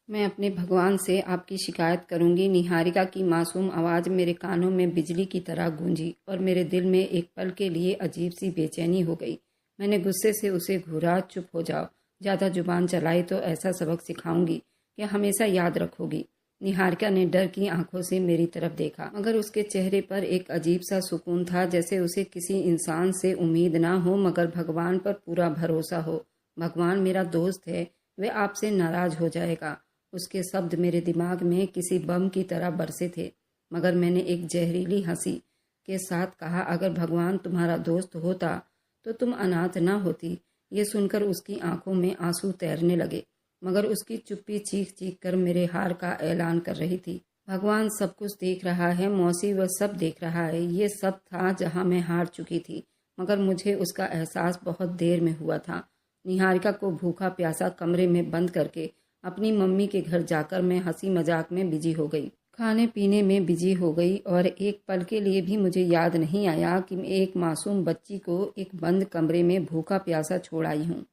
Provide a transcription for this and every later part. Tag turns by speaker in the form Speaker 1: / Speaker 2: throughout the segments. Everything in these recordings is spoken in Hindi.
Speaker 1: मैं अपने भगवान से आपकी शिकायत करूंगी। निहारिका की मासूम आवाज़ मेरे कानों में बिजली की तरह गूंजी और मेरे दिल में एक पल के लिए अजीब सी बेचैनी हो गई। मैंने गुस्से से उसे घूरा, चुप हो जाओ, ज़्यादा जुबान चलाई तो ऐसा सबक सिखाऊंगी कि हमेशा याद रखोगी। निहारिका ने डर की आंखों से मेरी तरफ देखा, मगर उसके चेहरे पर एक अजीब सा सुकून था, जैसे उसे किसी इंसान से उम्मीद ना हो मगर भगवान पर पूरा भरोसा हो। भगवान मेरा दोस्त है, वे आपसे नाराज हो जाएगा। उसके शब्द मेरे दिमाग में किसी बम की तरह बरसे थे, मगर मैंने एक जहरीली हंसी के साथ कहा, अगर भगवान तुम्हारा दोस्त होता तो तुम अनाथ ना होती। ये सुनकर उसकी आंखों में आंसू तैरने लगे, मगर उसकी चुप्पी चीख चीख कर मेरे हार का ऐलान कर रही थी। भगवान सब कुछ देख रहा है मौसी, वह सब देख रहा है। ये सब था जहाँ मैं हार चुकी थी, मगर मुझे उसका एहसास बहुत देर में हुआ था। निहारिका को भूखा प्यासा कमरे में बंद करके अपनी मम्मी के घर जाकर मैं हंसी मजाक में बिजी हो गई, खाने पीने में बिजी हो गई, और एक पल के लिए भी मुझे याद नहीं आया कि मैं एक मासूम बच्ची को एक बंद कमरे में भूखा प्यासा छोड़ आई हूँ।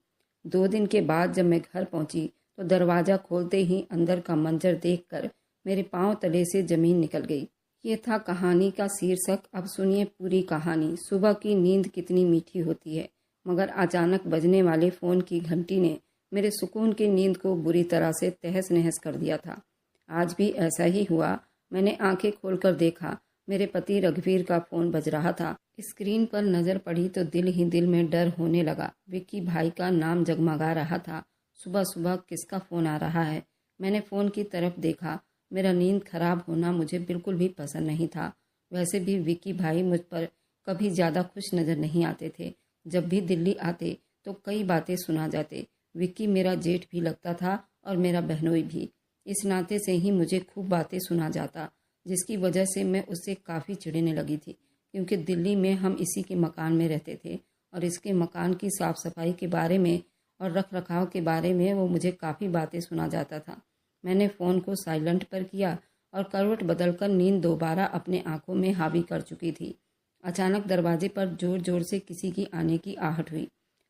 Speaker 1: 2 दिन के बाद जब मैं घर पहुंची तो दरवाज़ा खोलते ही अंदर का मंजर देखकर मेरे पांव तले से ज़मीन निकल गई। ये था कहानी का शीर्षक। अब सुनिए पूरी कहानी। सुबह की नींद कितनी मीठी होती है, मगर अचानक बजने वाले फ़ोन की घंटी ने मेरे सुकून की नींद को बुरी तरह से तहस नहस कर दिया था। आज भी ऐसा ही हुआ। मैंने आंखें खोलकर देखा, मेरे पति रघुवीर का फ़ोन बज रहा था। स्क्रीन पर नज़र पड़ी तो दिल ही दिल में डर होने लगा। विक्की भाई का नाम जगमगा रहा था। सुबह सुबह किसका फ़ोन आ रहा है? मैंने फ़ोन की तरफ देखा। मेरा नींद खराब होना मुझे बिल्कुल भी पसंद नहीं था। वैसे भी विक्की भाई मुझ पर कभी ज़्यादा खुश नज़र नहीं आते थे। जब भी दिल्ली आते तो कई बातें सुना जाते। विक्की मेरा जेठ भी लगता था और मेरा बहनोई भी। इस नाते से ही मुझे खूब बातें सुना जाता, जिसकी वजह से मैं उससे काफ़ी चिढ़ने लगी थी, क्योंकि दिल्ली में हम इसी के मकान में रहते थे और इसके मकान की साफ़ सफाई के बारे में और रख रखाव के बारे में वो मुझे काफ़ी बातें सुना जाता था। मैंने फ़ोन को साइलेंट पर किया और करवट बदलकर नींद दोबारा अपने आंखों में हावी कर चुकी थी। अचानक दरवाजे पर जोर जोर से किसी की आने की आहट हुई।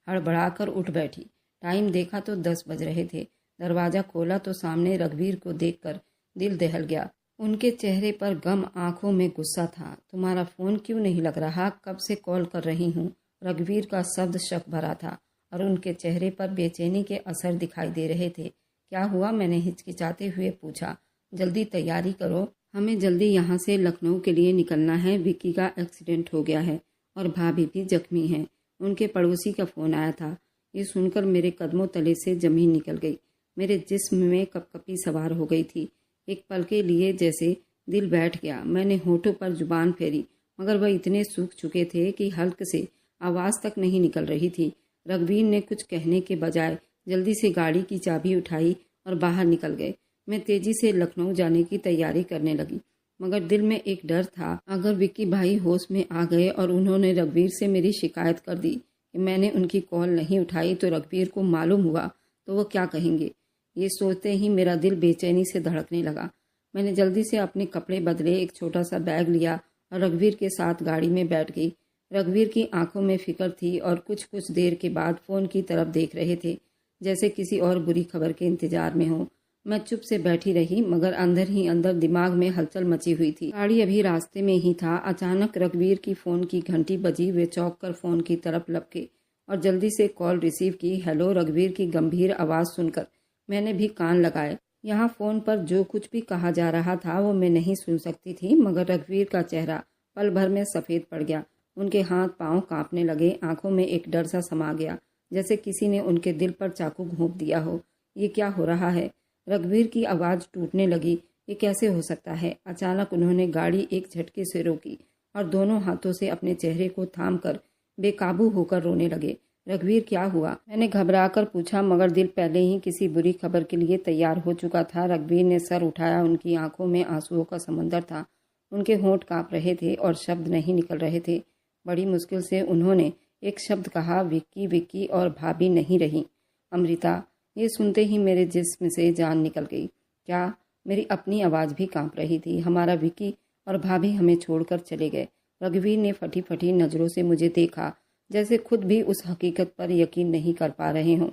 Speaker 1: हड़बड़ाकर उठ बैठी। टाइम देखा तो 10 बज रहे थे। दरवाज़ा खोला तो सामने रघुवीर को देखकर दिल दहल गया। उनके चेहरे पर गम, आंखों में गुस्सा था। तुम्हारा फ़ोन क्यों नहीं लग रहा? कब से कॉल कर रही हूँ। रघुवीर का शब्द शक भरा था और उनके चेहरे पर बेचैनी के असर दिखाई दे रहे थे। क्या हुआ? मैंने हिचकिचाते हुए पूछा। जल्दी तैयारी करो, हमें जल्दी यहाँ से लखनऊ के लिए निकलना है। विक्की का एक्सीडेंट हो गया है और भाभी भी जख्मी हैं। उनके पड़ोसी का फ़ोन आया था। ये सुनकर मेरे कदमों तले से ज़मीन निकल गई। मेरे जिस्म में कपकपी सवार हो गई थी। एक पल के लिए जैसे दिल बैठ गया। मैंने होठों पर जुबान फेरी, मगर वह इतने सूख चुके थे कि हल्क से आवाज़ तक नहीं निकल रही थी। रघुवीर ने कुछ कहने के बजाय जल्दी से गाड़ी की चाबी उठाई और बाहर निकल गए। मैं तेज़ी से लखनऊ जाने की तैयारी करने लगी, मगर दिल में एक डर था, अगर विक्की भाई होश में आ गए और उन्होंने रघुवीर से मेरी शिकायत कर दी कि मैंने उनकी कॉल नहीं उठाई तो रघुवीर को मालूम हुआ तो वो क्या कहेंगे। ये सोचते ही मेरा दिल बेचैनी से धड़कने लगा। मैंने जल्दी से अपने कपड़े बदले, एक छोटा सा बैग लिया और रघुवीर के साथ गाड़ी में बैठ गई। रघुवीर की आंखों में फिक्र थी और कुछ देर के बाद फ़ोन की तरफ देख रहे थे, जैसे किसी और बुरी खबर के इंतजार में हो। मैं चुप से बैठी रही, मगर अंदर ही अंदर दिमाग में हलचल मची हुई थी। गाड़ी अभी रास्ते में ही था। अचानक रघुवीर की फ़ोन की घंटी बजी। वे चौंक कर फ़ोन की तरफ लपके और जल्दी से कॉल रिसीव की। हेलो। रघुवीर की गंभीर आवाज़ सुनकर मैंने भी कान लगाए। यहाँ फ़ोन पर जो कुछ भी कहा जा रहा था वो मैं नहीं सुन सकती थी, मगर रघुवीर का चेहरा पल भर में सफ़ेद पड़ गया। उनके हाथ पाँव कांपने लगे। आंखों में एक डर सा समा गया, जैसे किसी ने उनके दिल पर चाकू घोंप दिया हो। ये क्या हो रहा है? रघुवीर की आवाज़ टूटने लगी। ये कैसे हो सकता है? अचानक उन्होंने गाड़ी एक झटके से रोकी और दोनों हाथों से अपने चेहरे को थाम कर बेकाबू होकर रोने लगे। रघुवीर, क्या हुआ? मैंने घबराकर पूछा, मगर दिल पहले ही किसी बुरी खबर के लिए तैयार हो चुका था। रघुवीर ने सर उठाया। उनकी आंखों में आंसुओं का समंदर था। उनके होंठ कांप रहे थे और शब्द नहीं निकल रहे थे। बड़ी मुश्किल से उन्होंने एक शब्द कहा, विक्की। विक्की और भाभी नहीं रही, अमृता। ये सुनते ही मेरे जिस्म से जान निकल गई। क्या? मेरी अपनी आवाज़ भी कांप रही थी। हमारा विक्की और भाभी हमें छोड़कर चले गए। रघुवीर ने फटी फटी नज़रों से मुझे देखा, जैसे खुद भी उस हकीकत पर यकीन नहीं कर पा रहे हों।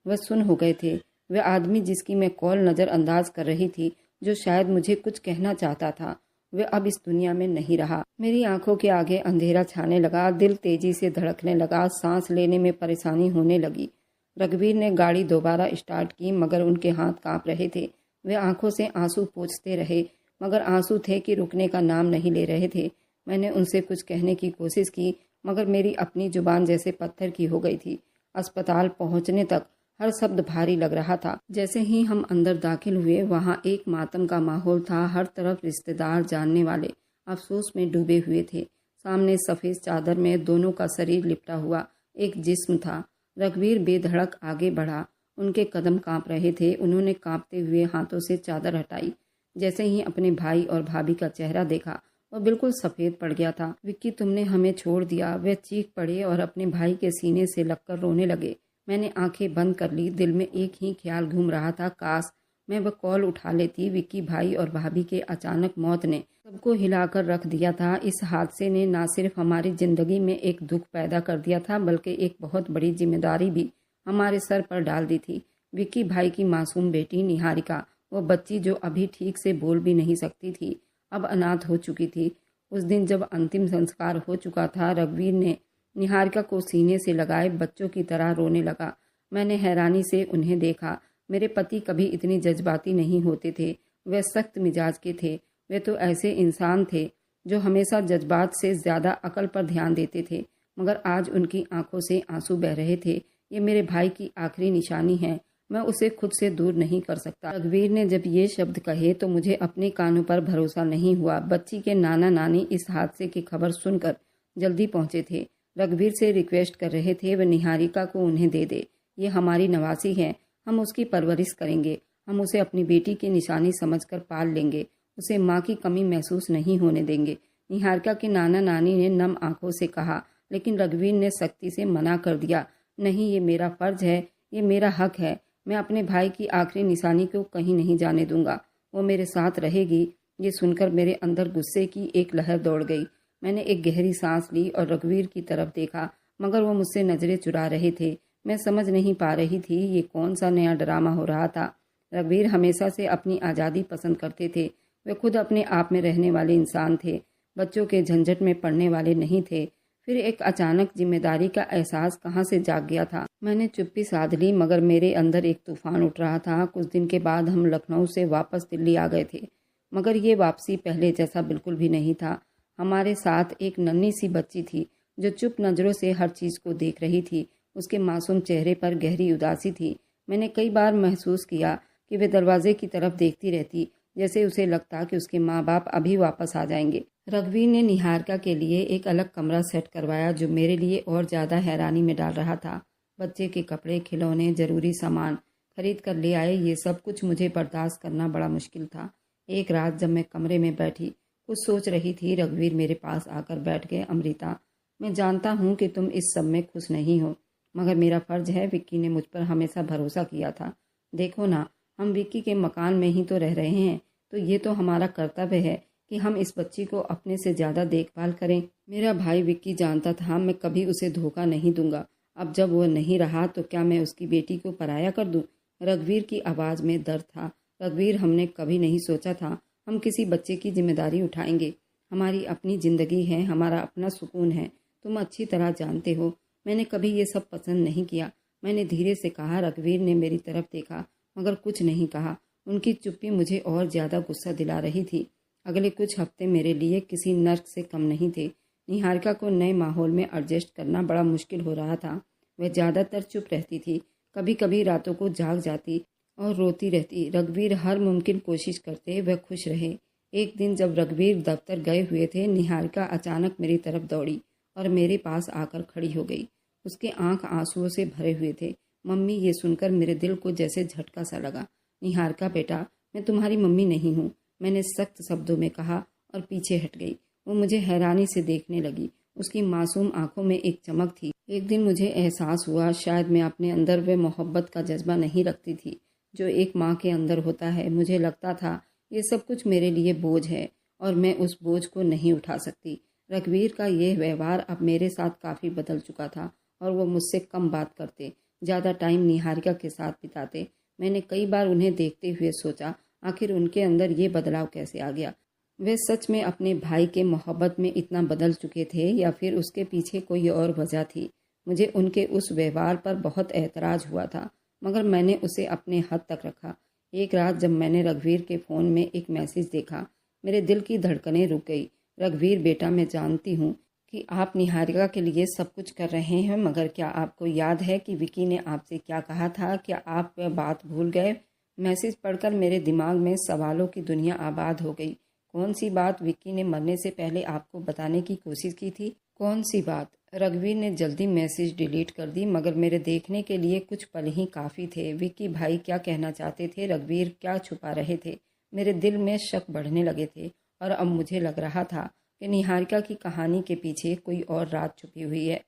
Speaker 1: वह सुन्न हो गए थे। वह आदमी जिसकी मैं कॉल नज़रअंदाज कर रही थी, जो शायद मुझे कुछ कहना चाहता था, वह अब इस दुनिया में नहीं रहा। मेरी आंखों के आगे अंधेरा छाने लगा, दिल तेजी से धड़कने लगा, सांस लेने में परेशानी होने लगी। रघुवीर ने गाड़ी दोबारा स्टार्ट की, मगर उनके हाथ कांप रहे थे। वे आंखों से आंसू पोंछते रहे, मगर आंसू थे कि रुकने का नाम नहीं ले रहे थे। मैंने उनसे कुछ कहने की कोशिश की, मगर मेरी अपनी जुबान जैसे पत्थर की हो गई थी। अस्पताल पहुंचने तक हर शब्द भारी लग रहा था। जैसे ही हम अंदर दाखिल हुए, वहाँ एक मातम का माहौल था। हर तरफ रिश्तेदार, जानने वाले अफसोस में डूबे हुए थे। सामने सफ़ेद चादर में दोनों का शरीर लिपटा हुआ एक जिस्म था। रघुवीर बेधड़क आगे बढ़ा। उनके कदम कांप रहे थे। उन्होंने कांपते हुए हाथों से चादर हटाई। जैसे ही अपने भाई और भाभी का चेहरा देखा, वह बिल्कुल सफ़ेद पड़ गया था। विक्की, तुमने हमें छोड़ दिया। वे चीख पड़े और अपने भाई के सीने से लगकर रोने लगे। मैंने आंखें बंद कर ली। दिल में एक ही ख्याल घूम रहा था, काश मैं वह कॉल उठा लेती। विक्की भाई और भाभी के अचानक मौत ने सबको हिलाकर रख दिया था। इस हादसे ने न सिर्फ हमारी ज़िंदगी में एक दुख पैदा कर दिया था, बल्कि एक बहुत बड़ी जिम्मेदारी भी हमारे सर पर डाल दी थी। विक्की भाई की मासूम बेटी निहारिका, वो बच्ची जो अभी ठीक से बोल भी नहीं सकती थी, अब अनाथ हो चुकी थी। उस दिन जब अंतिम संस्कार हो चुका था, रघुवीर ने निहारिका को सीने से लगाए बच्चों की तरह रोने लगा। मैंने हैरानी से उन्हें देखा। मेरे पति कभी इतनी जज्बाती नहीं होते थे। वे सख्त मिजाज के थे। वे तो ऐसे इंसान थे जो हमेशा जज्बात से ज़्यादा अकल पर ध्यान देते थे, मगर आज उनकी आंखों से आंसू बह रहे थे। ये मेरे भाई की आखिरी निशानी है। मैं उसे खुद से दूर नहीं कर सकता। रघुवीर ने जब ये शब्द कहे तो मुझे अपने कानों पर भरोसा नहीं हुआ। बच्ची के नाना नानी इस हादसे की खबर सुनकर जल्दी पहुंचे थे। रघुवीर से रिक्वेस्ट कर रहे थे, वह निहारिका को उन्हें दे दे। ये हमारी नवासी है, हम उसकी परवरिश करेंगे। हम उसे अपनी बेटी की निशानी समझकर पाल लेंगे। उसे माँ की कमी महसूस नहीं होने देंगे। निहारिका के नाना नानी ने नम आंखों से कहा, लेकिन रघुवीर ने सख्ती से मना कर दिया। नहीं, ये मेरा फर्ज है, ये मेरा हक है। मैं अपने भाई की आखिरी निशानी को कहीं नहीं जाने दूंगा। वो मेरे साथ रहेगी। ये सुनकर मेरे अंदर गुस्से की एक लहर दौड़ गई। मैंने एक गहरी सांस ली और रघुवीर की तरफ देखा, मगर वो मुझसे नजरें चुरा रहे थे। मैं समझ नहीं पा रही थी ये कौन सा नया ड्रामा हो रहा था। रघुवीर हमेशा से अपनी आज़ादी पसंद करते थे। वे खुद अपने आप में रहने वाले इंसान थे, बच्चों के झंझट में पड़ने वाले नहीं थे। फिर एक अचानक जिम्मेदारी का एहसास कहाँ से जाग गया था। मैंने चुप्पी साध ली, मगर मेरे अंदर एक तूफान उठ रहा था। कुछ दिन के बाद हम लखनऊ से वापस दिल्ली आ गए थे, मगर ये वापसी पहले जैसा बिल्कुल भी नहीं था। हमारे साथ एक नन्ही सी बच्ची थी जो चुप नज़रों से हर चीज़ को देख रही थी। उसके मासूम चेहरे पर गहरी उदासी थी। मैंने कई बार महसूस किया कि वे दरवाजे की तरफ देखती रहती, जैसे उसे लगता कि उसके माँ बाप अभी वापस आ जाएंगे। रघुवीर ने निहारिका के लिए एक अलग कमरा सेट करवाया, जो मेरे लिए और ज़्यादा हैरानी में डाल रहा था। बच्चे के कपड़े, खिलौने, ज़रूरी सामान खरीद कर ले आए। ये सब कुछ मुझे बर्दाश्त करना बड़ा मुश्किल था। एक रात जब मैं कमरे में बैठी कुछ सोच रही थी, रघुवीर मेरे पास आकर बैठ गए। अमृता, मैं जानता हूँ कि तुम इस सब में खुश नहीं हो, मगर मेरा फ़र्ज है। विक्की ने मुझ पर हमेशा भरोसा किया था। देखो ना, हम विक्की के मकान में ही तो रह रहे हैं, तो ये तो हमारा कर्तव्य है कि हम इस बच्ची को अपने से ज़्यादा देखभाल करें। मेरा भाई विक्की जानता था मैं कभी उसे धोखा नहीं दूंगा। अब जब वह नहीं रहा तो क्या मैं उसकी बेटी को पराया कर दूं? रघुवीर की आवाज़ में दर्द था। रघुवीर, हमने कभी नहीं सोचा था हम किसी बच्चे की जिम्मेदारी उठाएंगे। हमारी अपनी ज़िंदगी है, हमारा अपना सुकून है। तुम अच्छी तरह जानते हो मैंने कभी ये सब पसंद नहीं किया। मैंने धीरे से कहा। रघुवीर ने मेरी तरफ देखा, मगर कुछ नहीं कहा। उनकी चुप्पी मुझे और ज़्यादा गुस्सा दिला रही थी। अगले कुछ हफ्ते मेरे लिए किसी नर्क से कम नहीं थे। निहारिका को नए माहौल में एडजस्ट करना बड़ा मुश्किल हो रहा था। वह ज़्यादातर चुप रहती थी, कभी कभी रातों को जाग जाती और रोती रहती। रघुवीर हर मुमकिन कोशिश करते वह खुश रहे। एक दिन जब रघुवीर दफ्तर गए हुए थे, निहारिका अचानक मेरी तरफ दौड़ी और मेरे पास आकर खड़ी हो गई। उसके आंख आंसुओं से भरे हुए थे। मम्मी, ये सुनकर मेरे दिल को जैसे झटका सा लगा। निहारिका बेटा, मैं तुम्हारी मम्मी नहीं हूँ, मैंने सख्त शब्दों में कहा और पीछे हट गई। वो मुझे हैरानी से देखने लगी। उसकी मासूम आंखों में एक चमक थी। एक दिन मुझे एहसास हुआ शायद मैं अपने अंदर वे मोहब्बत का जज्बा नहीं रखती थी जो एक माँ के अंदर होता है। मुझे लगता था ये सब कुछ मेरे लिए बोझ है और मैं उस बोझ को नहीं उठा सकती। रघुवीर का यह व्यवहार अब मेरे साथ काफ़ी बदल चुका था और वो मुझसे कम बात करते, ज़्यादा टाइम निहारिका के साथ बिताते। मैंने कई बार उन्हें देखते हुए सोचा, आखिर उनके अंदर ये बदलाव कैसे आ गया। वे सच में अपने भाई के मोहब्बत में इतना बदल चुके थे या फिर उसके पीछे कोई और वजह थी। मुझे उनके उस व्यवहार पर बहुत एतराज़ हुआ था, मगर मैंने उसे अपने हद तक रखा। एक रात जब मैंने रघुवीर के फ़ोन में एक मैसेज देखा, मेरे दिल की धड़कनें रुक गई। रघुवीर बेटा, मैं जानती हूँ कि आप निहारिका के लिए सब कुछ कर रहे हैं, मगर क्या आपको याद है कि विकी ने आपसे क्या कहा था? क्या आप वह बात भूल गए? मैसेज पढ़कर मेरे दिमाग में सवालों की दुनिया आबाद हो गई। कौन सी बात विक्की ने मरने से पहले आपको बताने की कोशिश की थी? कौन सी बात? रघुवीर ने जल्दी मैसेज डिलीट कर दी, मगर मेरे देखने के लिए कुछ पल ही काफ़ी थे। विक्की भाई क्या कहना चाहते थे? रघुवीर क्या छुपा रहे थे? मेरे दिल में शक बढ़ने लगे थे और अब मुझे लग रहा था कि निहारिका की कहानी के पीछे कोई और राज छुपी हुई है।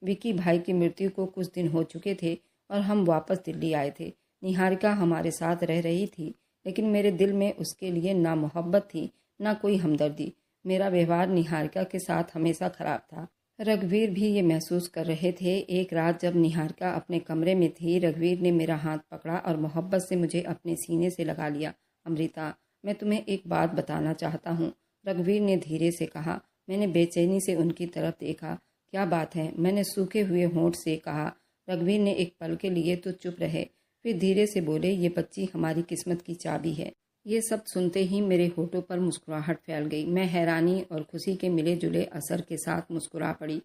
Speaker 1: विक्की भाई की मृत्यु को कुछ दिन हो चुके थे और हम वापस दिल्ली आए थे। निहारिका हमारे साथ रह रही थी, लेकिन मेरे दिल में उसके लिए ना मोहब्बत थी, ना कोई हमदर्दी। मेरा व्यवहार निहारिका के साथ हमेशा खराब था। रघुवीर भी ये महसूस कर रहे थे। एक रात जब निहारिका अपने कमरे में थी, रघुवीर ने मेरा हाथ पकड़ा और मोहब्बत से मुझे अपने सीने से लगा लिया। अमृता, मैं तुम्हें एक बात बताना चाहता हूँ, रघुवीर ने धीरे से कहा। मैंने बेचैनी से उनकी तरफ देखा। क्या बात है? मैंने सूखे हुए होंठ से कहा। रघुवीर ने एक पल के लिए तो चुप रहे, फिर धीरे से बोले, ये बच्ची हमारी किस्मत की चाबी है। ये सब सुनते ही मेरे होठों पर मुस्कुराहट फैल गई। मैं हैरानी और खुशी के मिले जुले असर के साथ मुस्कुरा पड़ी।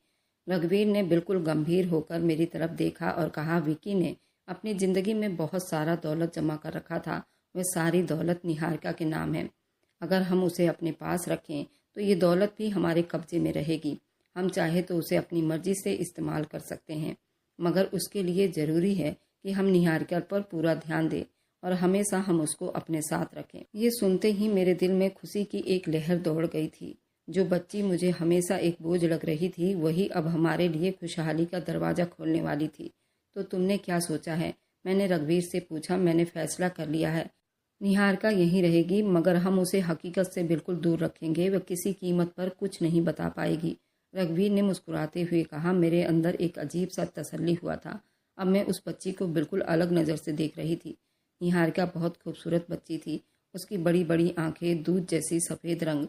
Speaker 1: रघुवीर ने बिल्कुल गंभीर होकर मेरी तरफ देखा और कहा, विकी ने अपनी ज़िंदगी में बहुत सारा दौलत जमा कर रखा था। वह सारी दौलत निहारिका के नाम है। अगर हम उसे अपने पास रखें तो ये दौलत भी हमारे कब्जे में रहेगी। हम चाहे तो उसे अपनी मर्जी से इस्तेमाल कर सकते हैं, मगर उसके लिए ज़रूरी है कि हम निहारिका पर पूरा ध्यान दें और हमेशा हम उसको अपने साथ रखें। ये सुनते ही मेरे दिल में खुशी की एक लहर दौड़ गई थी। जो बच्ची मुझे हमेशा एक बोझ लग रही थी, वही अब हमारे लिए खुशहाली का दरवाज़ा खोलने वाली थी। तो तुमने क्या सोचा है? मैंने रघुवीर से पूछा। मैंने फैसला कर लिया है, निहारिका यहीं रहेगी, मगर हम उसे हकीकत से बिल्कुल दूर रखेंगे। वह किसी कीमत पर कुछ नहीं बता पाएगी। रघुवीर ने मुस्कुराते हुए कहा। मेरे अंदर एक अजीब सा तसल्ली हुआ था। अब मैं उस बच्ची को बिल्कुल अलग नज़र से देख रही थी। निहारिका बहुत खूबसूरत बच्ची थी। उसकी बड़ी बड़ी आंखें, दूध जैसी सफ़ेद रंग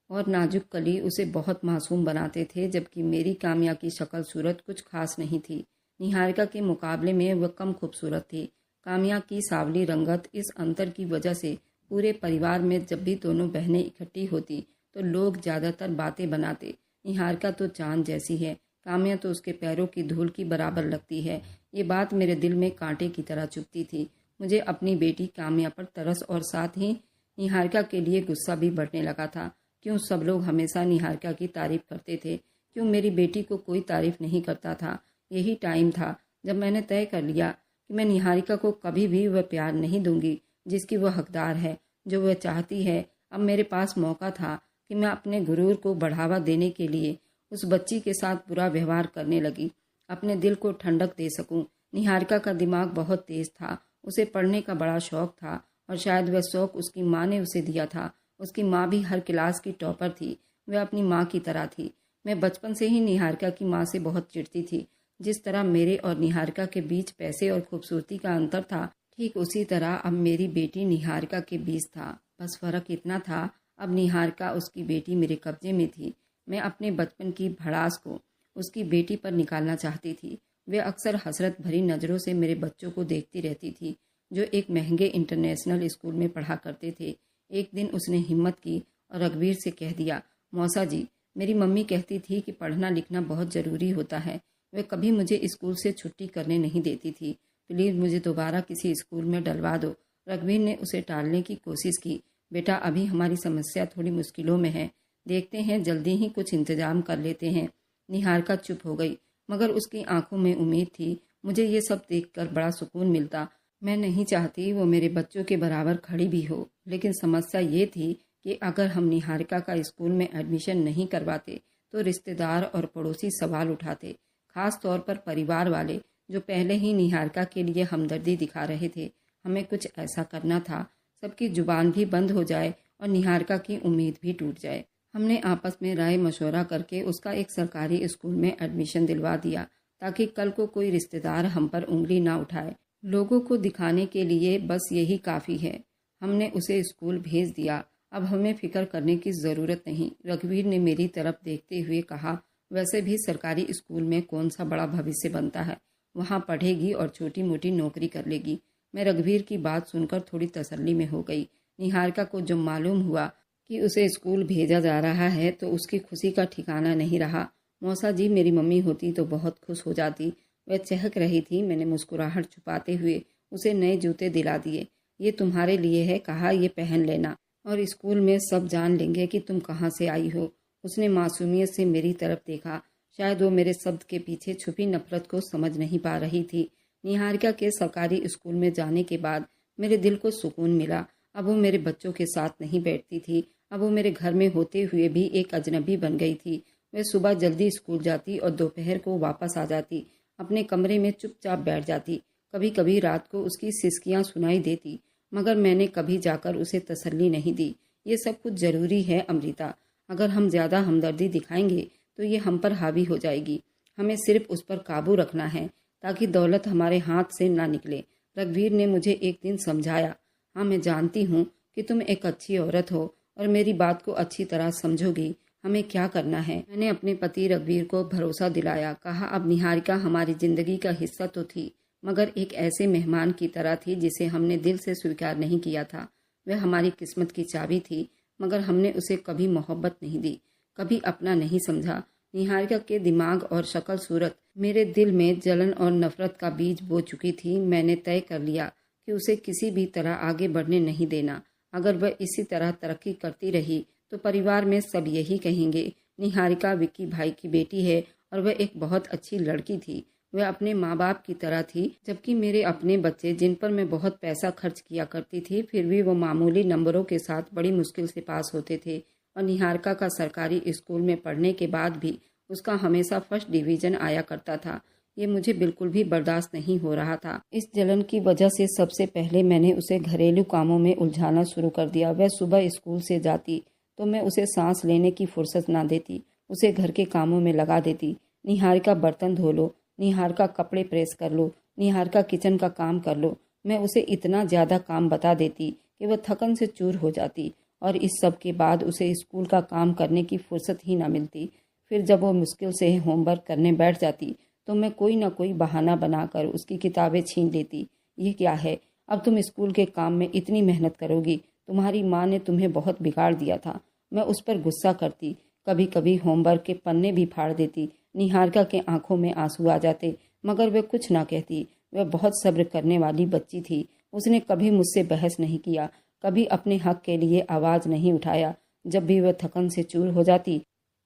Speaker 1: और नाजुक कली उसे बहुत मासूम बनाते थे, जबकि मेरी काम्या की शक्ल सूरत कुछ खास नहीं थी। निहारिका के मुकाबले में वह कम खूबसूरत थी। काम्या की सावली रंगत, इस अंतर की वजह से पूरे परिवार में जब भी दोनों बहनें इकट्ठी होती तो लोग ज़्यादातर बातें बनाते। निहारिका तो चांद जैसी है, काम्या तो उसके पैरों की धूल की बराबर लगती है। ये बात मेरे दिल में कांटे की तरह चुभती थी। मुझे अपनी बेटी काम्या पर तरस और साथ ही निहारिका के लिए गुस्सा भी बढ़ने लगा था। क्यों सब लोग हमेशा निहारिका की तारीफ करते थे? क्यों मेरी बेटी को कोई तारीफ नहीं करता था? यही टाइम था जब मैंने तय कर लिया कि मैं निहारिका को कभी भी वह प्यार नहीं दूंगी जिसकी वह हकदार है, जो वह चाहती है। अब मेरे पास मौका था कि मैं अपने गुरूर को बढ़ावा देने के लिए उस बच्ची के साथ बुरा व्यवहार करने लगी, अपने दिल को ठंडक दे सकूं। निहारिका का दिमाग बहुत तेज था। उसे पढ़ने का बड़ा शौक था और शायद वह शौक उसकी माँ ने उसे दिया था। उसकी माँ भी हर क्लास की टॉपर थी। वह अपनी माँ की तरह थी। मैं बचपन से ही निहारिका की माँ से बहुत चिढ़ती थी। जिस तरह मेरे और निहारिका के बीच पैसे और खूबसूरती का अंतर था, ठीक उसी तरह अब मेरी बेटी निहारिका के बीच था। बस फर्क इतना था, अब निहारिका उसकी बेटी मेरे कब्जे में थी। मैं अपने बचपन की भड़ास को उसकी बेटी पर निकालना चाहती थी। वे अक्सर हसरत भरी नज़रों से मेरे बच्चों को देखती रहती थी, जो एक महंगे इंटरनेशनल स्कूल में पढ़ा करते थे। एक दिन उसने हिम्मत की और रघुवीर से कह दिया, मौसा जी, मेरी मम्मी कहती थी कि पढ़ना लिखना बहुत ज़रूरी होता है। वह कभी मुझे स्कूल से छुट्टी करने नहीं देती थी। प्लीज़ मुझे दोबारा किसी स्कूल में डलवा दो। रघुवीर ने उसे टालने की कोशिश की। बेटा, अभी हमारी समस्या थोड़ी मुश्किलों में है, देखते हैं जल्दी ही कुछ इंतजाम कर लेते हैं। निहारिका चुप हो गई, मगर उसकी आंखों में उम्मीद थी। मुझे ये सब देखकर बड़ा सुकून मिलता। मैं नहीं चाहती वो मेरे बच्चों के बराबर खड़ी भी हो, लेकिन समस्या ये थी कि अगर हम निहारिका का स्कूल में एडमिशन नहीं करवाते तो रिश्तेदार और पड़ोसी सवाल उठाते, खास तौर पर परिवार वाले जो पहले ही निहारिका के लिए हमदर्दी दिखा रहे थे। हमें कुछ ऐसा करना था, सबकी जुबान भी बंद हो जाए और निहारिका की उम्मीद भी टूट जाए। हमने आपस में राय मशवरा करके उसका एक सरकारी स्कूल में एडमिशन दिलवा दिया, ताकि कल को कोई रिश्तेदार हम पर उंगली ना उठाए। लोगों को दिखाने के लिए बस यही काफ़ी है। हमने उसे स्कूल भेज दिया, अब हमें फिक्र करने की ज़रूरत नहीं। रघुवीर ने मेरी तरफ देखते हुए कहा, वैसे भी सरकारी स्कूल में कौन सा बड़ा भविष्य बनता है, वहाँ पढ़ेगी और छोटी मोटी नौकरी कर लेगी। मैं रघुवीर की बात सुनकर थोड़ी तसल्ली में हो गई। निहारिका को जब मालूम हुआ कि उसे स्कूल भेजा जा रहा है तो उसकी खुशी का ठिकाना नहीं रहा। मौसा जी मेरी मम्मी होती तो बहुत खुश हो जाती। वह चहक रही थी। मैंने मुस्कुराहट छुपाते हुए उसे नए जूते दिला दिए। ये तुम्हारे लिए है, कहा, ये पहन लेना और स्कूल में सब जान लेंगे कि तुम कहाँ से आई हो। उसने मासूमियत से मेरी तरफ देखा। शायद वो मेरे शब्द के पीछे छुपी नफरत को समझ नहीं पा रही थी। निहारिका के सरकारी स्कूल में जाने के बाद मेरे दिल को सुकून मिला। अब वो मेरे बच्चों के साथ नहीं बैठती थी। अब वो मेरे घर में होते हुए भी एक अजनबी बन गई थी। वह सुबह जल्दी स्कूल जाती और दोपहर को वापस आ जाती। अपने कमरे में चुपचाप बैठ जाती। कभी कभी रात को उसकी सिसकियां सुनाई देती, मगर मैंने कभी जाकर उसे तसल्ली नहीं दी। ये सब कुछ जरूरी है अमृता। अगर हम ज़्यादा हमदर्दी दिखाएंगे तो ये हम पर हावी हो जाएगी। हमें सिर्फ उस पर काबू रखना है ताकि दौलत हमारे हाथ से ना निकले। रघुवीर ने मुझे एक दिन समझाया, हाँ मैं जानती हूँ कि तुम एक अच्छी औरत हो और मेरी बात को अच्छी तरह समझोगी। हमें क्या करना है। मैंने अपने पति रघुवीर को भरोसा दिलाया। कहा, अब निहारिका हमारी जिंदगी का हिस्सा तो थी, मगर एक ऐसे मेहमान की तरह थी जिसे हमने दिल से स्वीकार नहीं किया था। वह हमारी किस्मत की चाबी थी, मगर हमने उसे कभी मोहब्बत नहीं दी, कभी अपना नहीं समझा। निहारिका के दिमाग और शक्ल सूरत मेरे दिल में जलन और नफरत का बीज बो चुकी थी। मैंने तय कर लिया कि उसे किसी भी तरह आगे बढ़ने नहीं देना। अगर वह इसी तरह तरक्की करती रही तो परिवार में सब यही कहेंगे, निहारिका विक्की भाई की बेटी है और वह एक बहुत अच्छी लड़की थी। वह अपने माँ बाप की तरह थी, जबकि मेरे अपने बच्चे जिन पर मैं बहुत पैसा खर्च किया करती थी, फिर भी वो मामूली नंबरों के साथ बड़ी मुश्किल से पास होते थे। और निहारिका का सरकारी स्कूल में पढ़ने के बाद भी उसका हमेशा फर्स्ट डिवीज़न आया करता था। ये मुझे बिल्कुल भी बर्दाश्त नहीं हो रहा था। इस जलन की वजह से सबसे पहले मैंने उसे घरेलू कामों में उलझाना शुरू कर दिया। वह सुबह स्कूल से जाती तो मैं उसे सांस लेने की फुर्सत ना देती, उसे घर के कामों में लगा देती। निहारिका बर्तन धो लो, निहारिका कपड़े प्रेस कर लो, निहारिका किचन का काम कर लो। मैं उसे इतना ज़्यादा काम बता देती कि वह थकन से चूर हो जाती और इस सब के बाद उसे स्कूल का काम करने की फुर्सत ही ना मिलती। फिर जब वो मुश्किल से होमवर्क करने बैठ जाती तो मैं कोई ना कोई बहाना बनाकर उसकी किताबें छीन लेती। ये क्या है, अब तुम स्कूल के काम में इतनी मेहनत करोगी, तुम्हारी माँ ने तुम्हें बहुत बिगाड़ दिया था। मैं उस पर गुस्सा करती, कभी कभी होमवर्क के पन्ने भी फाड़ देती। निहारिका के आंखों में आंसू आ जाते, मगर वह कुछ ना कहती। वह बहुत सब्र करने वाली बच्ची थी। उसने कभी मुझसे बहस नहीं किया, कभी अपने हक के लिए आवाज़ नहीं उठाया। जब भी वह थकन से चूर हो जाती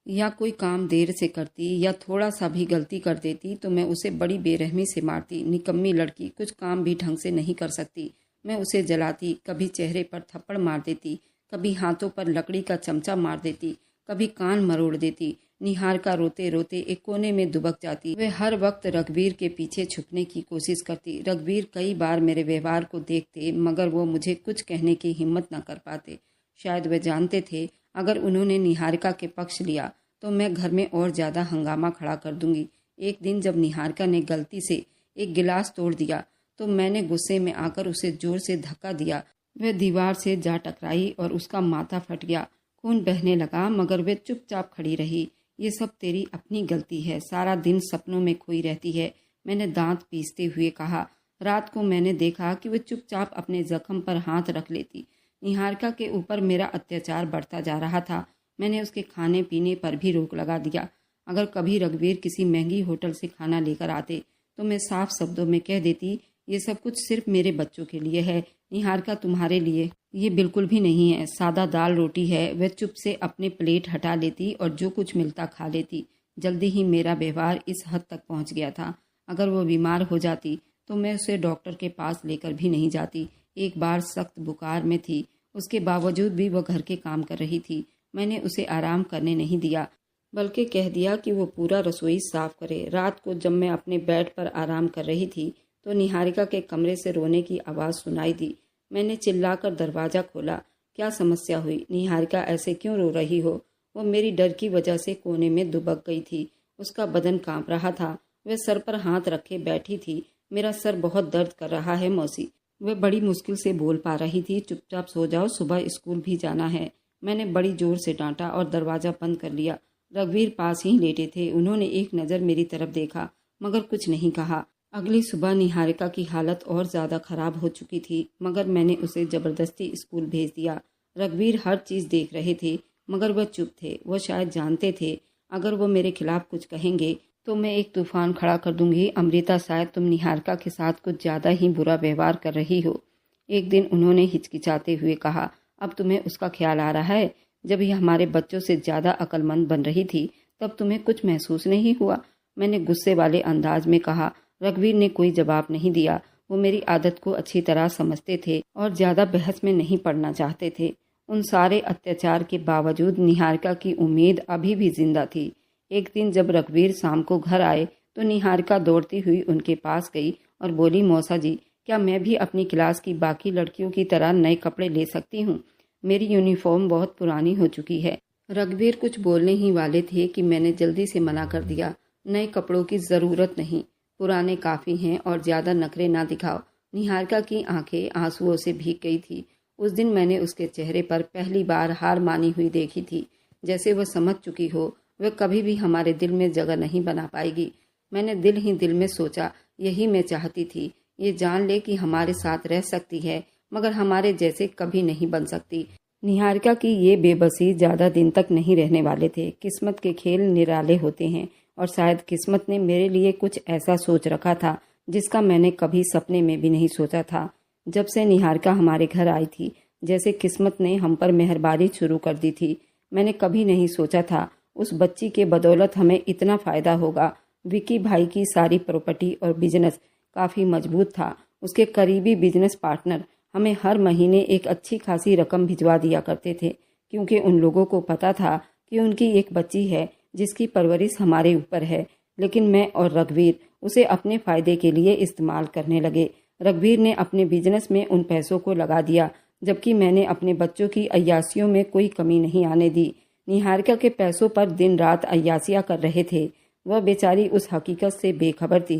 Speaker 1: या कोई काम देर से करती या थोड़ा सा भी गलती कर देती तो मैं उसे बड़ी बेरहमी से मारती। निकम्मी लड़की, कुछ काम भी ढंग से नहीं कर सकती। मैं उसे जलाती, कभी चेहरे पर थप्पड़ मार देती, कभी हाथों पर लकड़ी का चमचा मार देती, कभी कान मरोड़ देती। निहारिका रोते रोते एक कोने में दुबक जाती। वह हर वक्त रघुवीर के पीछे छुपने की कोशिश करती। रघुवीर कई बार मेरे व्यवहार को देखते, मगर वो मुझे कुछ कहने की हिम्मत न कर पाते। शायद वे जानते थे अगर उन्होंने निहारिका के पक्ष लिया तो मैं घर में और ज़्यादा हंगामा खड़ा कर दूंगी। एक दिन जब निहारिका ने गलती से एक गिलास तोड़ दिया तो मैंने गुस्से में आकर उसे जोर से धक्का दिया। वह दीवार से जा टकराई और उसका माथा फट गया। खून बहने लगा, मगर वह चुपचाप खड़ी रही। ये सब तेरी अपनी गलती है, सारा दिन सपनों में खोई रहती है, मैंने दांत पीसते हुए कहा। रात को मैंने देखा कि वह चुपचाप अपने जख्म पर हाथ रख लेती। निहारिका के ऊपर मेरा अत्याचार बढ़ता जा रहा था। मैंने उसके खाने पीने पर भी रोक लगा दिया। अगर कभी रघुवीर किसी महंगी होटल से खाना लेकर आते तो मैं साफ शब्दों में कह देती, ये सब कुछ सिर्फ मेरे बच्चों के लिए है, निहारिका तुम्हारे लिए ये बिल्कुल भी नहीं है। सादा दाल रोटी है। वह चुप से अपनी प्लेट हटा लेती और जो कुछ मिलता खा लेती। जल्दी ही मेरा व्यवहार इस हद तक पहुंच गया था। अगर वो बीमार हो जाती तो मैं उसे डॉक्टर के पास लेकर भी नहीं जाती। एक बार सख्त बुखार में थी, उसके बावजूद भी वह घर के काम कर रही थी। मैंने उसे आराम करने नहीं दिया, बल्कि कह दिया कि वो पूरा रसोई साफ करे। रात को जब मैं अपने बेड पर आराम कर रही थी तो निहारिका के कमरे से रोने की आवाज़ सुनाई दी। मैंने चिल्लाकर दरवाज़ा खोला। क्या समस्या हुई? निहारिका ऐसे क्यों रो रही हो? वो मेरी डर की वजह से कोने में दुबक गई थी। उसका बदन कांप रहा था। वह सर पर हाथ रखे बैठी थी। मेरा सर बहुत दर्द कर रहा है मौसी। वह बड़ी मुश्किल से बोल पा रही थी। चुपचाप सो जाओ, सुबह स्कूल भी जाना है। मैंने बड़ी जोर से डांटा और दरवाज़ा बंद कर लिया। रघुवीर पास ही लेटे थे। उन्होंने एक नज़र मेरी तरफ देखा मगर कुछ नहीं कहा। अगली सुबह निहारिका की हालत और ज़्यादा खराब हो चुकी थी, मगर मैंने उसे ज़बरदस्ती स्कूल भेज दिया। रघुवीर हर चीज़ देख रहे थे मगर वह चुप थे। वह शायद जानते थे अगर वो मेरे खिलाफ कुछ कहेंगे तो मैं एक तूफान खड़ा कर दूंगी। अमृता, शायद तुम निहारिका के साथ कुछ ज़्यादा ही बुरा व्यवहार कर रही हो। एक दिन उन्होंने हिचकिचाते हुए कहा, अब तुम्हें उसका ख्याल आ रहा है? जब यह हमारे बच्चों से ज़्यादा अक्लमंद बन रही थी तब तुम्हें कुछ महसूस नहीं हुआ? मैंने गुस्से वाले अंदाज में कहा। रघुवीर ने कोई जवाब नहीं दिया। वो मेरी आदत को अच्छी तरह समझते थे और ज़्यादा बहस में नहीं पड़ना चाहते थे। उन सारे अत्याचार के बावजूद निहारिका की उम्मीद अभी भी जिंदा थी। एक दिन जब रघुवीर शाम को घर आए तो निहारिका दौड़ती हुई उनके पास गई और बोली, मौसा जी, क्या मैं भी अपनी क्लास की बाकी लड़कियों की तरह नए कपड़े ले सकती हूँ? मेरी यूनिफॉर्म बहुत पुरानी हो चुकी है। रघुवीर कुछ बोलने ही वाले थे कि मैंने जल्दी से मना कर दिया। नए कपड़ों की ज़रूरत नहीं, पुराने काफ़ी हैं और ज़्यादा नखरे ना दिखाओ। निहारिका की आंखें आंसुओं से भीग गई थी। उस दिन मैंने उसके चेहरे पर पहली बार हार मानी हुई देखी थी, जैसे वह समझ चुकी हो वह कभी भी हमारे दिल में जगह नहीं बना पाएगी। मैंने दिल ही दिल में सोचा, यही मैं चाहती थी, ये जान ले कि हमारे साथ रह सकती है मगर हमारे जैसे कभी नहीं बन सकती। निहारिका की ये बेबसी ज़्यादा दिन तक नहीं रहने वाले थे। किस्मत के खेल निराले होते हैं और शायद किस्मत ने मेरे लिए कुछ ऐसा सोच रखा था जिसका मैंने कभी सपने में भी नहीं सोचा था। जब से निहारिका हमारे घर आई थी, जैसे किस्मत ने हम पर मेहरबानी शुरू कर दी थी। मैंने कभी नहीं सोचा था उस बच्ची के बदौलत हमें इतना फ़ायदा होगा। विकी भाई की सारी प्रॉपर्टी और बिजनेस काफ़ी मजबूत था। उसके करीबी बिजनेस पार्टनर हमें हर महीने एक अच्छी खासी रकम भिजवा दिया करते थे, क्योंकि उन लोगों को पता था कि उनकी एक बच्ची है जिसकी परवरिश हमारे ऊपर है। लेकिन मैं और रघुवीर उसे अपने फ़ायदे के लिए इस्तेमाल करने लगे। रघुवीर ने अपने बिजनेस में उन पैसों को लगा दिया, जबकि मैंने अपने बच्चों की अय्यासियों में कोई कमी नहीं आने दी। निहारिका के पैसों पर दिन रात अय्यासियाँ कर रहे थे। वह बेचारी उस हकीकत से बेखबर थी।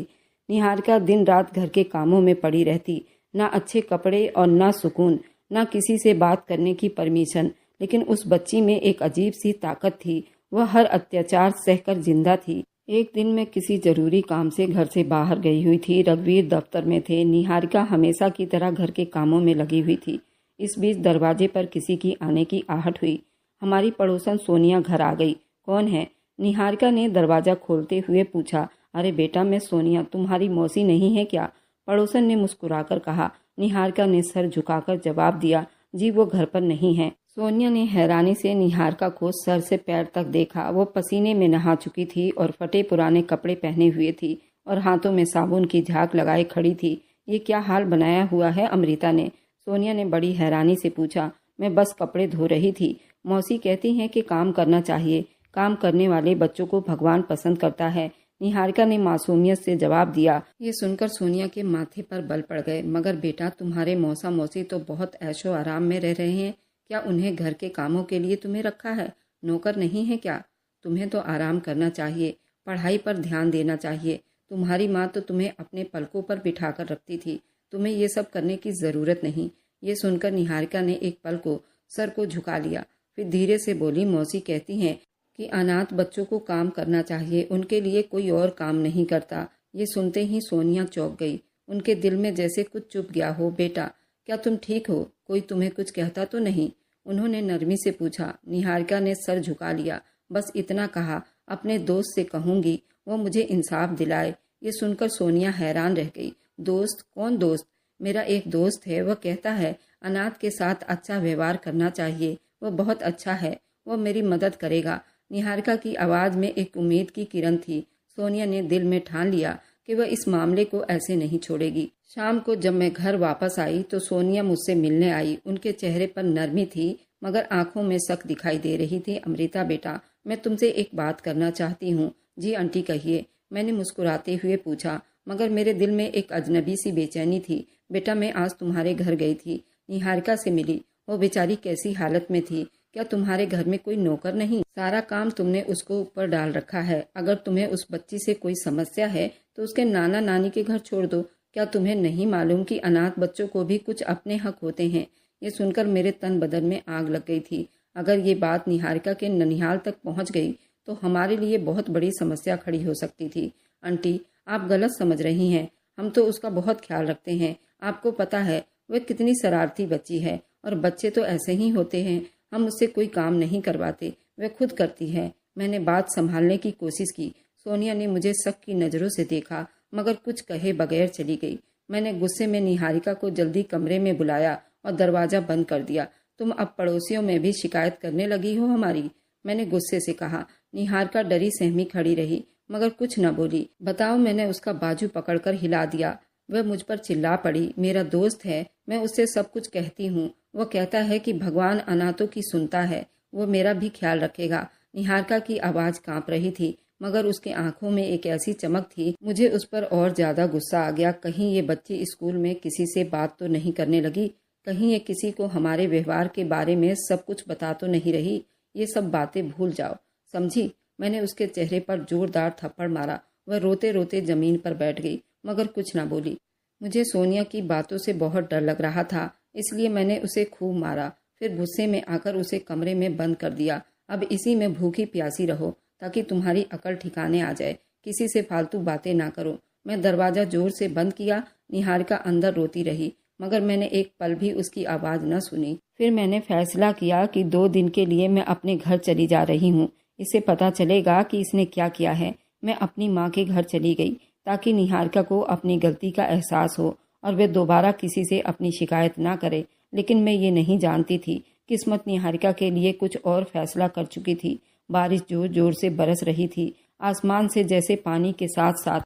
Speaker 1: निहारिका दिन रात घर के कामों में पड़ी रहती, ना अच्छे कपड़े और ना सुकून, ना किसी से बात करने की परमिशन। लेकिन उस बच्ची में एक अजीब सी ताकत थी। वह हर अत्याचार सहकर जिंदा थी। एक दिन मैं किसी जरूरी काम से घर से बाहर गई हुई थी। रघुवीर दफ्तर में थे। निहारिका हमेशा की तरह घर के कामों में लगी हुई थी। इस बीच दरवाजे पर किसी की आने की आहट हुई। हमारी पड़ोसन सोनिया घर आ गई। कौन है? निहारिका ने दरवाज़ा खोलते हुए पूछा। अरे बेटा, मैं सोनिया, तुम्हारी मौसी नहीं है क्या? पड़ोसन ने मुस्कुराकर कहा। निहारिका ने सर झुकाकर जवाब दिया, जी वो घर पर नहीं है। सोनिया ने हैरानी से निहारिका को सर से पैर तक देखा। वो पसीने में नहा चुकी थी और फटे पुराने कपड़े पहने हुए थी और हाथों में साबुन की झाग लगाए खड़ी थी। ये क्या हाल बनाया हुआ है अमृता ने? सोनिया ने बड़ी हैरानी से पूछा। मैं बस कपड़े धो रही थी। मौसी कहती हैं कि काम करना चाहिए। काम करने वाले बच्चों को भगवान पसंद करता है, निहारिका ने मासूमियत से जवाब दिया। ये सुनकर सोनिया के माथे पर बल पड़ गए। मगर बेटा, तुम्हारे मौसा मौसी तो बहुत ऐशो आराम में रह रहे हैं। क्या उन्हें घर के कामों के लिए तुम्हें रखा है? नौकर नहीं है क्या? तुम्हें तो आराम करना चाहिए, पढ़ाई पर ध्यान देना चाहिए। तुम्हारी माँ तो तुम्हें अपने पलकों पर बिठा कर रखती थी। तुम्हें ये सब करने की ज़रूरत नहीं। ये सुनकर निहारिका ने एक पल को सर को झुका लिया, फिर धीरे से बोली, मौसी कहती हैं कि अनाथ बच्चों को काम करना चाहिए, उनके लिए कोई और काम नहीं करता। ये सुनते ही सोनिया चौंक गई। उनके दिल में जैसे कुछ चुप गया हो। बेटा, क्या तुम ठीक हो? कोई तुम्हें कुछ कहता तो नहीं? उन्होंने नरमी से पूछा। निहारिका ने सर झुका लिया। बस इतना कहा, अपने दोस्त से कहूंगी वो मुझे इंसाफ दिलाए। ये सुनकर सोनिया हैरान रह गई। दोस्त? कौन दोस्त? मेरा एक दोस्त है, वह कहता है अनाथ के साथ अच्छा व्यवहार करना चाहिए। वह बहुत अच्छा है, वह मेरी मदद करेगा। निहारिका की आवाज़ में एक उम्मीद की किरण थी। सोनिया ने दिल में ठान लिया कि वह इस मामले को ऐसे नहीं छोड़ेगी। शाम को जब मैं घर वापस आई तो सोनिया मुझसे मिलने आई। उनके चेहरे पर नरमी थी मगर आंखों में शक दिखाई दे रही थी। अमृता बेटा, मैं तुमसे एक बात करना चाहती हूँ। जी आंटी, कहिए, मैंने मुस्कुराते हुए पूछा, मगर मेरे दिल में एक अजनबी सी बेचैनी थी। बेटा, मैं आज तुम्हारे घर गई थी, निहारिका से मिली। वो बेचारी कैसी हालत में थी। क्या तुम्हारे घर में कोई नौकर नहीं? सारा काम तुमने उसको ऊपर डाल रखा है। अगर तुम्हें उस बच्ची से कोई समस्या है तो उसके नाना नानी के घर छोड़ दो। क्या तुम्हें नहीं मालूम कि अनाथ बच्चों को भी कुछ अपने हक होते हैं? ये सुनकर मेरे तन बदन में आग लग गई थी। अगर ये बात निहारिका के ननिहाल तक पहुंच गई तो हमारे लिए बहुत बड़ी समस्या खड़ी हो सकती थी। आंटी, आप गलत समझ रही हैं। हम तो उसका बहुत ख्याल रखते हैं। आपको पता है वह कितनी शरारती बच्ची है, और बच्चे तो ऐसे ही होते हैं। हम उससे कोई काम नहीं करवाते, वह खुद करती है। मैंने बात संभालने की कोशिश की। सोनिया ने मुझे शक की नज़रों से देखा, मगर कुछ कहे बगैर चली गई। मैंने गुस्से में निहारिका को जल्दी कमरे में बुलाया और दरवाज़ा बंद कर दिया। तुम अब पड़ोसियों में भी शिकायत करने लगी हो हमारी? मैंने गुस्से से कहा। निहारिका डरी सहमी खड़ी रही, मगर कुछ न बोली। बताओ, मैंने उसका बाजू पकड़कर हिला दिया। वह मुझ पर चिल्ला पड़ी। मेरा दोस्त है, मैं उससे सब कुछ कहती हूँ। वह कहता है कि भगवान अनाथों की सुनता है, वो मेरा भी ख्याल रखेगा। निहारिका की आवाज़ कांप रही थी, मगर उसके आंखों में एक ऐसी चमक थी, मुझे उस पर और ज्यादा गुस्सा आ गया। कहीं ये बच्ची स्कूल में किसी से बात तो नहीं करने लगी? कहीं ये किसी को हमारे व्यवहार के बारे में सब कुछ बता तो नहीं रही? ये सब बातें भूल जाओ, समझी? मैंने उसके चेहरे पर जोरदार थप्पड़ मारा। वह रोते रोते जमीन पर बैठ गई, मगर कुछ न बोली। मुझे सोनिया की बातों से बहुत डर लग रहा था, इसलिए मैंने उसे खूब मारा। फिर गुस्से में आकर उसे कमरे में बंद कर दिया। अब इसी में भूखी प्यासी रहो, ताकि तुम्हारी अकल ठिकाने आ जाए। किसी से फालतू बातें ना करो। मैं दरवाज़ा जोर से बंद किया। निहारिका अंदर रोती रही, मगर मैंने एक पल भी उसकी आवाज़ न सुनी। फिर मैंने फैसला किया कि 2 दिन के लिए मैं अपने घर चली जा रही हूँ। इसे पता चलेगा कि इसने क्या किया है। मैं अपनी माँ के घर चली गई, ताकि निहारिका को अपनी गलती का एहसास हो और वे दोबारा किसी से अपनी शिकायत ना करे। लेकिन मैं ये नहीं जानती थी, किस्मत निहारिका के लिए कुछ और फैसला कर चुकी थी। बारिश जोर जोर से बरस रही थी। आसमान से जैसे पानी के साथ साथ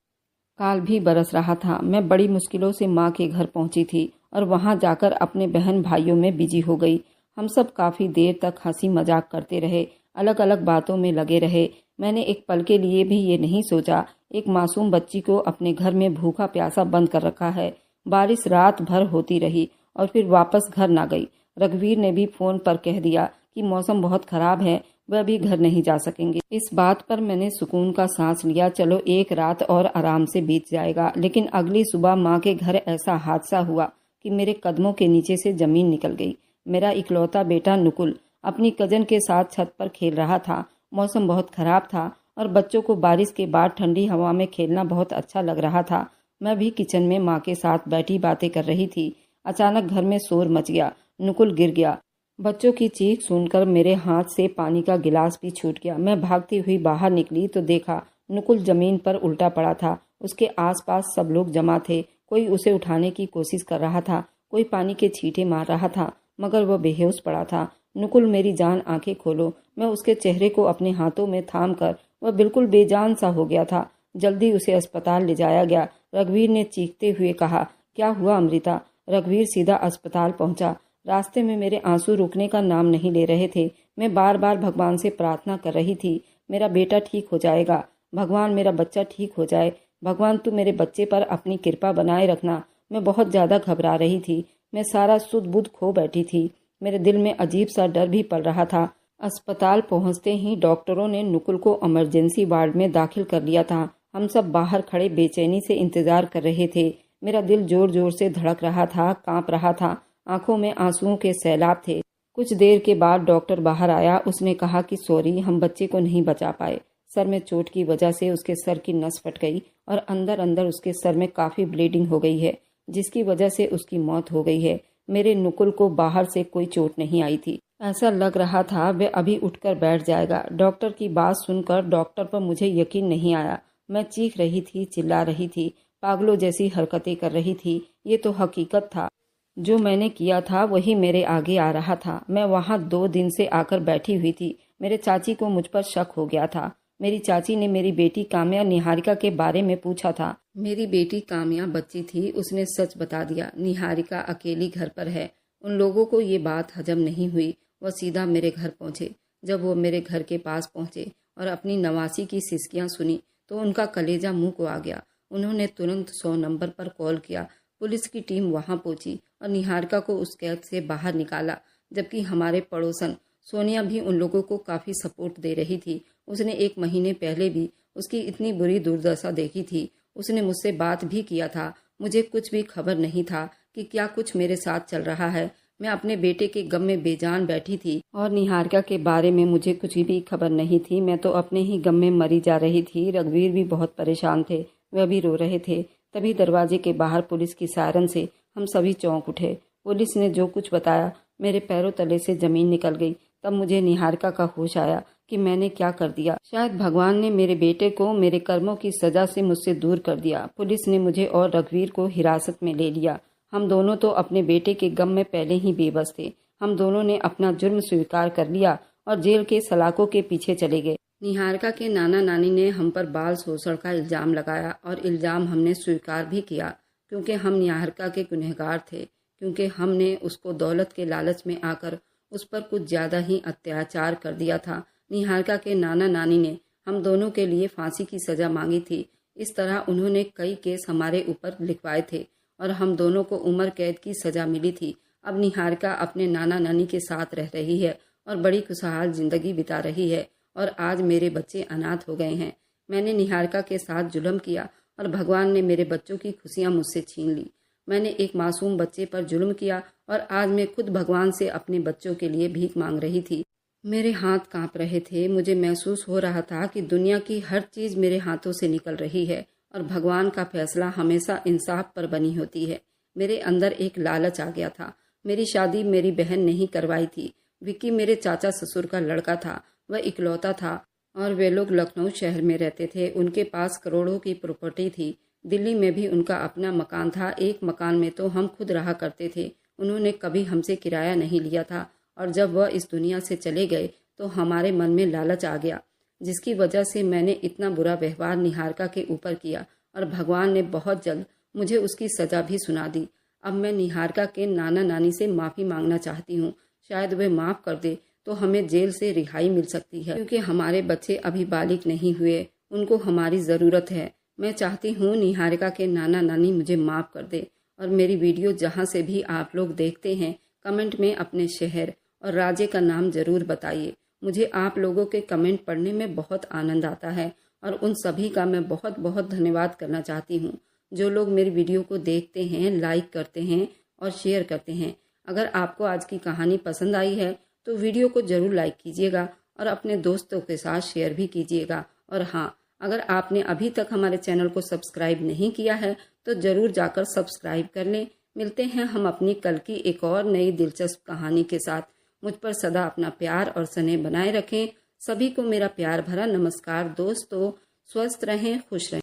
Speaker 1: काल भी बरस रहा था। मैं बड़ी मुश्किलों से माँ के घर पहुंची थी और वहां जाकर अपने बहन भाइयों में बिजी हो गई। हम सब काफ़ी देर तक हंसी मजाक करते रहे, अलग अलग बातों में लगे रहे। मैंने एक पल के लिए भी ये नहीं सोचा, एक मासूम बच्ची को अपने घर में भूखा प्यासा बंद कर रखा है। बारिश रात भर होती रही और फिर वापस घर ना गई। रघुवीर ने भी फोन पर कह दिया कि मौसम बहुत खराब है, वह भी घर नहीं जा सकेंगे। इस बात पर मैंने सुकून का सांस लिया। चलो एक रात और आराम से बीत जाएगा। लेकिन अगली सुबह माँ के घर ऐसा हादसा हुआ कि मेरे कदमों के नीचे से जमीन निकल गई। मेरा इकलौता बेटा नुकुल अपनी कजन के साथ छत पर खेल रहा था। मौसम बहुत खराब था और बच्चों को बारिश के बाद ठंडी हवा में खेलना बहुत अच्छा लग रहा था। मैं भी किचन में माँ के साथ बैठी बातें कर रही थी। अचानक घर में शोर मच गया। नुकुल गिर गया। बच्चों की चीख सुनकर मेरे हाथ से पानी का गिलास भी छूट गया। मैं भागती हुई बाहर निकली तो देखा नुकुल जमीन पर उल्टा पड़ा था। उसके आसपास सब लोग जमा थे। कोई उसे उठाने की कोशिश कर रहा था, कोई पानी के छींटे मार रहा था, मगर वह बेहोश पड़ा था। नुकुल, मेरी जान, आंखें खोलो। मैं उसके चेहरे को अपने हाथों में थाम कर, वह बिल्कुल बेजान सा हो गया था। जल्दी उसे अस्पताल ले जाया गया। रघुवीर ने चीखते हुए कहा, क्या हुआ अमृता? रघुवीर सीधा अस्पताल पहुंचा। रास्ते में मेरे आंसू रुकने का नाम नहीं ले रहे थे। मैं बार बार भगवान से प्रार्थना कर रही थी, मेरा बेटा ठीक हो जाएगा। भगवान, मेरा बच्चा ठीक हो जाए। भगवान, तू मेरे बच्चे पर अपनी कृपा बनाए रखना। मैं बहुत ज्यादा घबरा रही थी। मैं सारा सुध बुध खो बैठी थी। मेरे दिल में अजीब सा डर भी पल रहा था। अस्पताल पहुंचते ही डॉक्टरों ने नुकुल को इमरजेंसी वार्ड में दाखिल कर लिया था। हम सब बाहर खड़े बेचैनी से इंतजार कर रहे थे। मेरा दिल जोर जोर से धड़क रहा था, कांप रहा था। आंखों में आंसुओं के सैलाब थे। कुछ देर के बाद डॉक्टर बाहर आया। उसने कहा कि सॉरी, हम बच्चे को नहीं बचा पाए। सर में चोट की वजह से उसके सर की नस फट गई और अंदर अंदर उसके सर में काफी ब्लीडिंग हो गई है, जिसकी वजह से उसकी मौत हो गई है। मेरे नुकुल को बाहर से कोई चोट नहीं आई थी। ऐसा लग रहा था वह अभी उठकर बैठ जाएगा। डॉक्टर की बात सुनकर डॉक्टर पर मुझे यकीन नहीं आया। मैं चीख रही थी, चिल्ला रही थी, पागलों जैसी हरकतें कर रही थी। ये तो हकीकत था। जो मैंने किया था वही मेरे आगे आ रहा था। मैं वहाँ 2 दिन से आकर बैठी हुई थी। मेरे चाची को मुझ पर शक हो गया था। मेरी चाची ने मेरी बेटी काम्या निहारिका के बारे में पूछा था। मेरी बेटी काम्या बच्ची थी, उसने सच बता दिया। निहारिका अकेली घर पर है। उन लोगों को ये बात हजम नहीं हुई। वह सीधा मेरे घर पहुंचे। जब वो मेरे घर के पास पहुंचे और अपनी नवासी की सिसकियां सुनी तो उनका कलेजा मुंह को आ गया। उन्होंने तुरंत 100 नंबर पर कॉल किया। पुलिस की टीम वहां पहुंची और निहारिका को उस कैद से बाहर निकाला। जबकि हमारे पड़ोसन सोनिया भी उन लोगों को काफी सपोर्ट दे रही थी। उसने 1 महीने पहले भी उसकी इतनी बुरी दुर्दशा देखी थी। उसने मुझसे बात भी किया था मुझे कुछ भी खबर नहीं था कि क्या कुछ मेरे साथ चल रहा है। मैं अपने बेटे के गम में बेजान बैठी थी और निहारिका के बारे में मुझे कुछ भी खबर नहीं थी। मैं तो अपने ही गम में मरी जा रही थी। रघुवीर भी बहुत परेशान थे, वह भी रो रहे थे। तभी दरवाजे के बाहर पुलिस की सायरन से हम सभी चौंक उठे। पुलिस ने जो कुछ बताया, मेरे पैरों तले से जमीन निकल गई। तब मुझे निहारिका का होश आया कि मैंने क्या कर दिया। शायद भगवान ने मेरे बेटे को मेरे कर्मों की सजा से मुझसे दूर कर दिया। पुलिस ने मुझे और रघुवीर को हिरासत में ले लिया। हम दोनों तो अपने बेटे के गम में पहले ही बेबस थे। हम दोनों ने अपना जुर्म स्वीकार कर लिया और जेल के सलाखों के पीछे चले गए। निहारिका के नाना नानी ने हम पर बाल शोषण का इल्जाम लगाया और इल्जाम हमने स्वीकार भी किया, क्योंकि हम निहारिका के गुनहगार थे, क्योंकि हमने उसको दौलत के लालच में आकर उस पर कुछ ज़्यादा ही अत्याचार कर दिया था। निहारिका के नाना नानी ने हम दोनों के लिए फांसी की सज़ा मांगी थी। इस तरह उन्होंने कई केस हमारे ऊपर लिखवाए थे और हम दोनों को उम्र कैद की सज़ा मिली थी। अब निहारिका अपने नाना नानी के साथ रह रही है और बड़ी खुशहाल जिंदगी बिता रही है और आज मेरे बच्चे अनाथ हो गए हैं। मैंने निहारिका के साथ जुल्म किया और भगवान ने मेरे बच्चों की खुशियाँ मुझसे छीन ली। मैंने एक मासूम बच्चे पर जुल्म किया और आज मैं खुद भगवान से अपने बच्चों के लिए भीख मांग रही थी। मेरे हाथ कांप रहे थे। मुझे महसूस हो रहा था कि दुनिया की हर चीज़ मेरे हाथों से निकल रही है और भगवान का फैसला हमेशा इंसाफ पर बनी होती है। मेरे अंदर एक लालच आ गया था। मेरी शादी मेरी बहन ने ही करवाई थी। विक्की मेरे चाचा ससुर का लड़का था। वह इकलौता था और वे लोग लखनऊ शहर में रहते थे। उनके पास करोड़ों की प्रॉपर्टी थी। दिल्ली में भी उनका अपना मकान था। एक मकान में तो हम खुद रहा करते थे। उन्होंने कभी हमसे किराया नहीं लिया था और जब वह इस दुनिया से चले गए तो हमारे मन में लालच आ गया, जिसकी वजह से मैंने इतना बुरा व्यवहार निहारिका के ऊपर किया और भगवान ने बहुत जल्द मुझे उसकी सज़ा भी सुना दी। अब मैं निहारिका के नाना नानी से माफ़ी मांगना चाहती हूँ। शायद वे माफ़ कर दे तो हमें जेल से रिहाई मिल सकती है, क्योंकि हमारे बच्चे अभी बालिग नहीं हुए। उनको हमारी ज़रूरत है। मैं चाहती हूँ निहारिका के नाना नानी मुझे माफ़ कर दे। और मेरी वीडियो जहाँ से भी आप लोग देखते हैं, कमेंट में अपने शहर और राज्य का नाम ज़रूर बताइए। मुझे आप लोगों के कमेंट पढ़ने में बहुत आनंद आता है और उन सभी का मैं बहुत बहुत धन्यवाद करना चाहती हूँ जो लोग मेरी वीडियो को देखते हैं, लाइक करते हैं और शेयर करते हैं। अगर आपको आज की कहानी पसंद आई है तो वीडियो को ज़रूर लाइक कीजिएगा और अपने दोस्तों के साथ शेयर भी कीजिएगा। और हाँ, अगर आपने अभी तक हमारे चैनल को सब्सक्राइब नहीं किया है तो ज़रूर जाकर सब्सक्राइब कर लें। मिलते हैं हम अपनी कल की एक और नई दिलचस्प कहानी के साथ। मुझ पर सदा अपना प्यार और स्नेह बनाए रखें। सभी को मेरा प्यार भरा नमस्कार। दोस्तों, स्वस्थ रहें, खुश रहें।